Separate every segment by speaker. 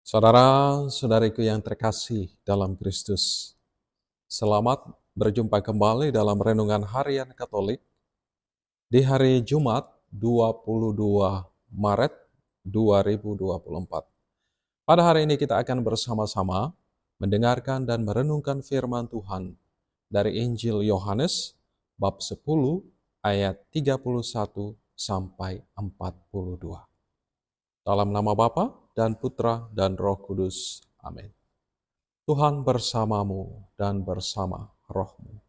Speaker 1: Saudara-saudariku yang terkasih dalam Kristus, selamat berjumpa kembali dalam Renungan Harian Katolik di hari Jumat 22 Maret 2024. Pada hari ini kita akan bersama-sama mendengarkan dan merenungkan firman Tuhan dari Injil Yohanes bab 10 ayat 31 sampai 42. Dalam nama Bapa dan Putra dan Roh Kudus. Amin. Tuhan bersamamu dan bersama rohmu.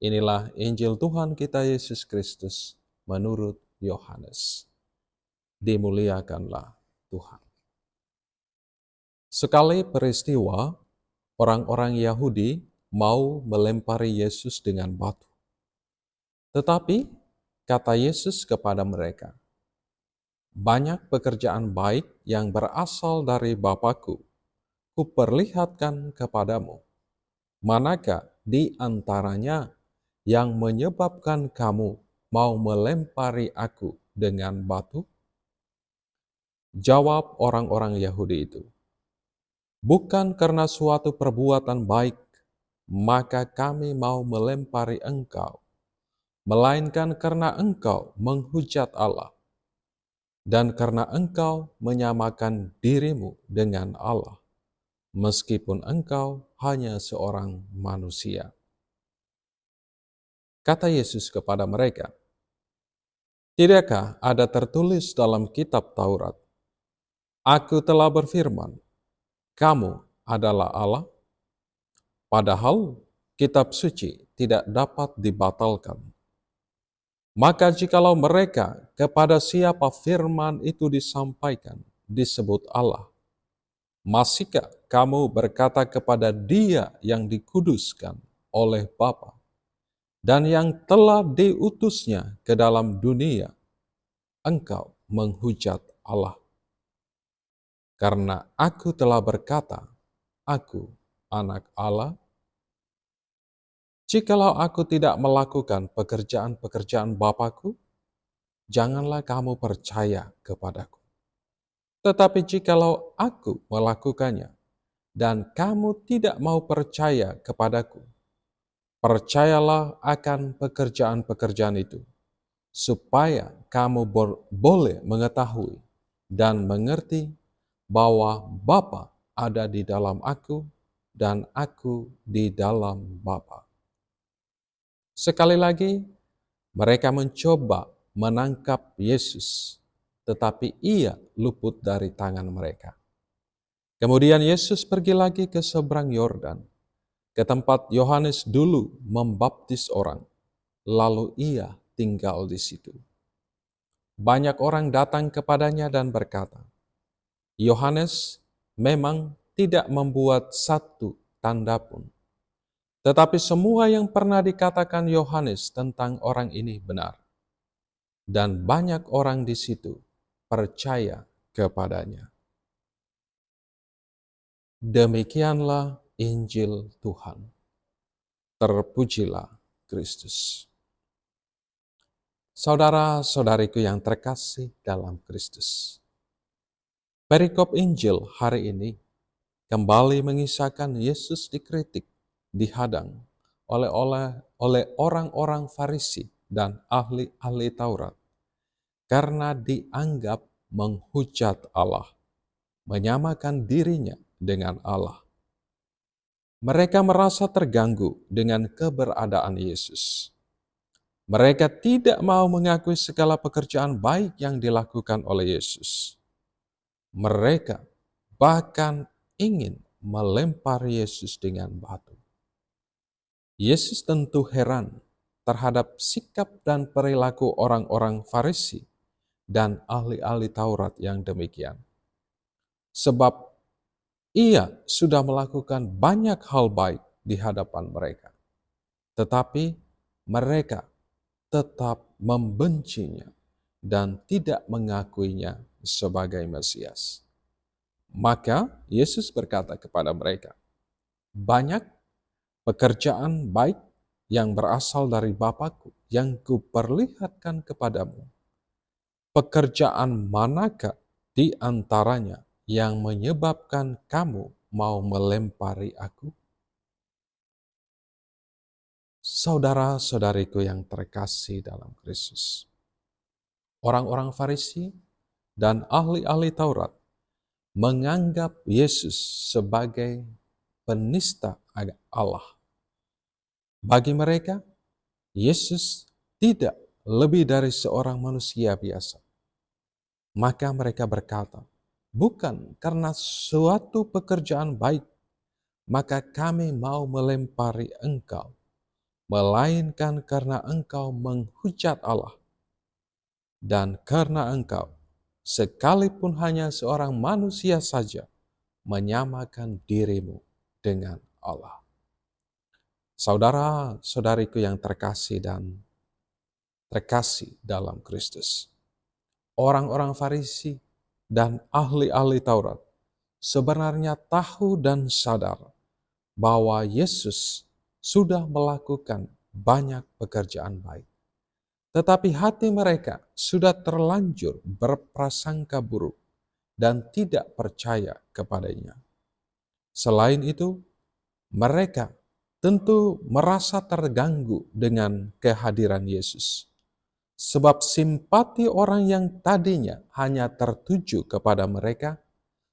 Speaker 1: Inilah Injil Tuhan kita Yesus Kristus menurut Yohanes. Dimuliakanlah Tuhan. Sekali peristiwa, orang-orang Yahudi mau melempari Yesus dengan batu. Tetapi, kata Yesus kepada mereka, "Banyak pekerjaan baik yang berasal dari Bapa-Ku kuperlihatkan kepadamu. Manakah di antaranya yang menyebabkan kamu mau melempari aku dengan batu?" Jawab orang-orang Yahudi itu, "Bukan karena suatu perbuatan baik, maka kami mau melempari engkau, melainkan karena engkau menghujat Allah, dan karena engkau menyamakan dirimu dengan Allah, meskipun engkau hanya seorang manusia." Kata Yesus kepada mereka, "Tidakkah ada tertulis dalam kitab Taurat, Aku telah berfirman, kamu adalah Allah?" Padahal kitab suci tidak dapat dibatalkan. Maka jikalau mereka kepada siapa firman itu disampaikan disebut Allah, masihkah kamu berkata kepada Dia yang dikuduskan oleh Bapa dan yang telah diutusnya ke dalam dunia, engkau menghujat Allah? Karena aku telah berkata, aku anak Allah. Jikalau aku tidak melakukan pekerjaan-pekerjaan Bapa-Ku, janganlah kamu percaya kepadaku. Tetapi jikalau aku melakukannya, dan kamu tidak mau percaya kepadaku, percayalah akan pekerjaan-pekerjaan itu, supaya kamu boleh mengetahui dan mengerti bahwa Bapa ada di dalam aku dan aku di dalam Bapa. Sekali lagi, mereka mencoba menangkap Yesus, tetapi ia luput dari tangan mereka. Kemudian Yesus pergi lagi ke seberang Yordan, ke tempat Yohanes dulu membaptis orang, lalu ia tinggal di situ. Banyak orang datang kepadanya dan berkata, Yohanes memang tidak membuat satu tanda pun. Tetapi semua yang pernah dikatakan Yohanes tentang orang ini benar. Dan banyak orang di situ percaya kepadanya. Demikianlah Injil Tuhan. Terpujilah Kristus. Saudara-saudariku yang terkasih dalam Kristus. Perikop Injil hari ini kembali mengisahkan Yesus dikritik, dihadang oleh orang-orang Farisi dan ahli-ahli Taurat karena dianggap menghujat Allah, menyamakan dirinya dengan Allah. Mereka merasa terganggu dengan keberadaan Yesus. Mereka tidak mau mengakui segala pekerjaan baik yang dilakukan oleh Yesus. Mereka bahkan ingin melempar Yesus dengan batu. Yesus tentu heran terhadap sikap dan perilaku orang-orang Farisi dan ahli-ahli Taurat yang demikian. Sebab ia sudah melakukan banyak hal baik di hadapan mereka. Tetapi mereka tetap membencinya dan tidak mengakuinya sebagai Mesias. Maka Yesus berkata kepada mereka, banyak pekerjaan baik yang berasal dari Bapa-Ku yang kuperlihatkan kepadamu. Pekerjaan manakah di antaranya yang menyebabkan kamu mau melempari aku? Saudara-saudariku yang terkasih dalam Kristus, orang-orang Farisi dan ahli-ahli Taurat menganggap Yesus sebagai penista Allah. Bagi mereka, Yesus tidak lebih dari seorang manusia biasa. Maka mereka berkata, bukan karena suatu pekerjaan baik, maka kami mau melempari engkau, melainkan karena engkau menghujat Allah, dan karena engkau, sekalipun hanya seorang manusia saja, menyamakan dirimu dengan Allah. Saudara-saudariku yang terkasih dan terkasih dalam Kristus, orang-orang Farisi dan ahli-ahli Taurat sebenarnya tahu dan sadar bahwa Yesus sudah melakukan banyak pekerjaan baik. Tetapi hati mereka sudah terlanjur berprasangka buruk dan tidak percaya kepadanya. Selain itu, mereka tentu merasa terganggu dengan kehadiran Yesus. Sebab simpati orang yang tadinya hanya tertuju kepada mereka,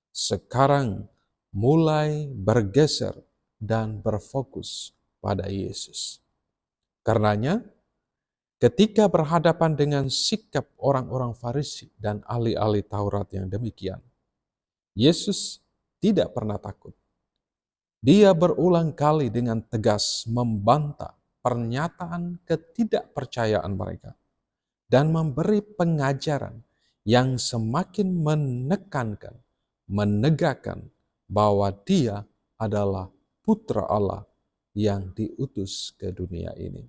Speaker 1: sekarang mulai bergeser dan berfokus pada Yesus. Karenanya, ketika berhadapan dengan sikap orang-orang Farisi dan ahli-ahli Taurat yang demikian, Yesus tidak pernah takut. Dia berulang kali dengan tegas membantah pernyataan ketidakpercayaan mereka dan memberi pengajaran yang semakin menekankan, menegakkan bahwa Dia adalah Putra Allah yang diutus ke dunia ini.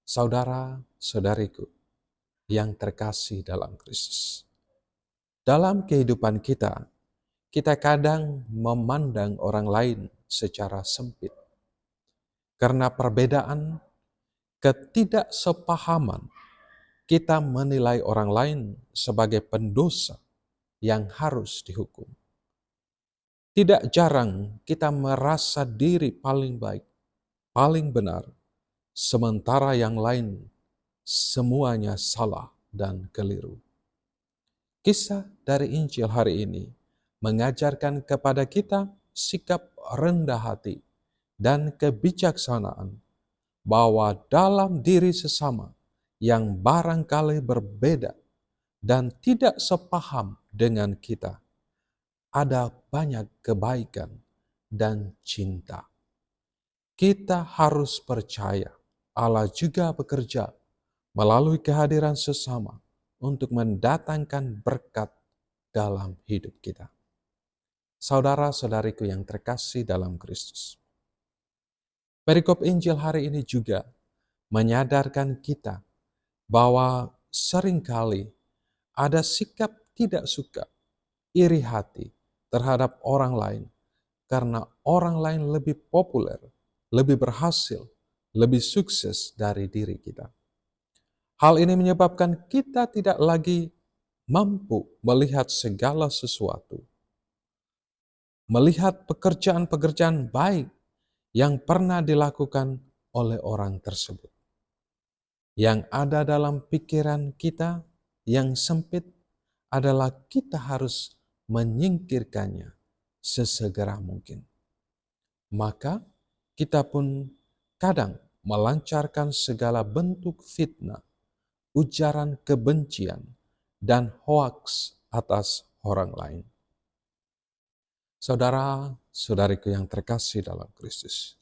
Speaker 1: Saudara-saudariku yang terkasih dalam Kristus, dalam kehidupan kita, kita kadang memandang orang lain secara sempit. Karena perbedaan, ketidaksepahaman, kita menilai orang lain sebagai pendosa yang harus dihukum. Tidak jarang kita merasa diri paling baik, paling benar, sementara yang lain semuanya salah dan keliru. Kisah dari Injil hari ini mengajarkan kepada kita sikap rendah hati dan kebijaksanaan bahwa dalam diri sesama yang barangkali berbeda dan tidak sepaham dengan kita, ada banyak kebaikan dan cinta. Kita harus percaya Allah juga bekerja melalui kehadiran sesama untuk mendatangkan berkat dalam hidup kita. Saudara-saudariku yang terkasih dalam Kristus, perikop Injil hari ini juga menyadarkan kita bahwa seringkali ada sikap tidak suka, iri hati terhadap orang lain karena orang lain lebih populer, lebih berhasil, lebih sukses dari diri kita. Hal ini menyebabkan kita tidak lagi mampu melihat segala sesuatu, melihat pekerjaan-pekerjaan baik yang pernah dilakukan oleh orang tersebut. Yang ada dalam pikiran kita yang sempit adalah kita harus menyingkirkannya sesegera mungkin. Maka kita pun kadang melancarkan segala bentuk fitnah, ujaran kebencian, dan hoaks atas orang lain. Saudara-saudariku yang terkasih dalam Kristus,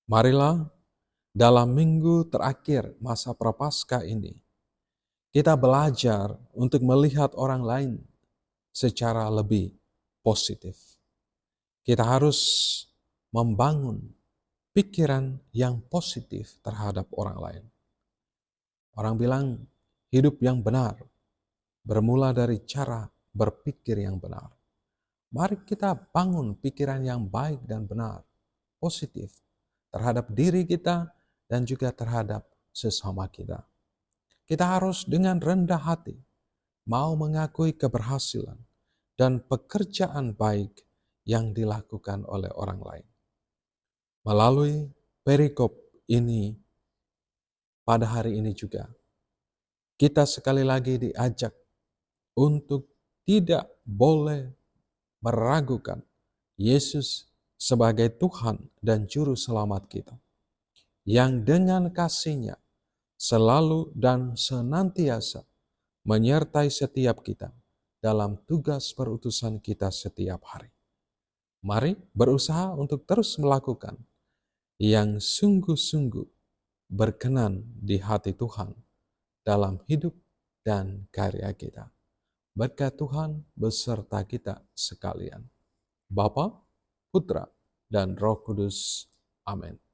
Speaker 1: marilah dalam minggu terakhir masa Prapaskah ini, kita belajar untuk melihat orang lain secara lebih positif. Kita harus membangun pikiran yang positif terhadap orang lain. Orang bilang hidup yang benar bermula dari cara berpikir yang benar. Mari kita bangun pikiran yang baik dan benar, positif, terhadap diri kita dan juga terhadap sesama kita. Kita harus dengan rendah hati mau mengakui keberhasilan dan pekerjaan baik yang dilakukan oleh orang lain. Melalui perikop ini, pada hari ini juga, kita sekali lagi diajak untuk tidak boleh meragukan Yesus sebagai Tuhan dan Juru Selamat kita, yang dengan kasih-Nya selalu dan senantiasa menyertai setiap kita dalam tugas perutusan kita setiap hari. Mari berusaha untuk terus melakukan yang sungguh-sungguh berkenan di hati Tuhan dalam hidup dan karya kita. Berkat Tuhan beserta kita sekalian. Bapa, Putra, dan Roh Kudus. Amin.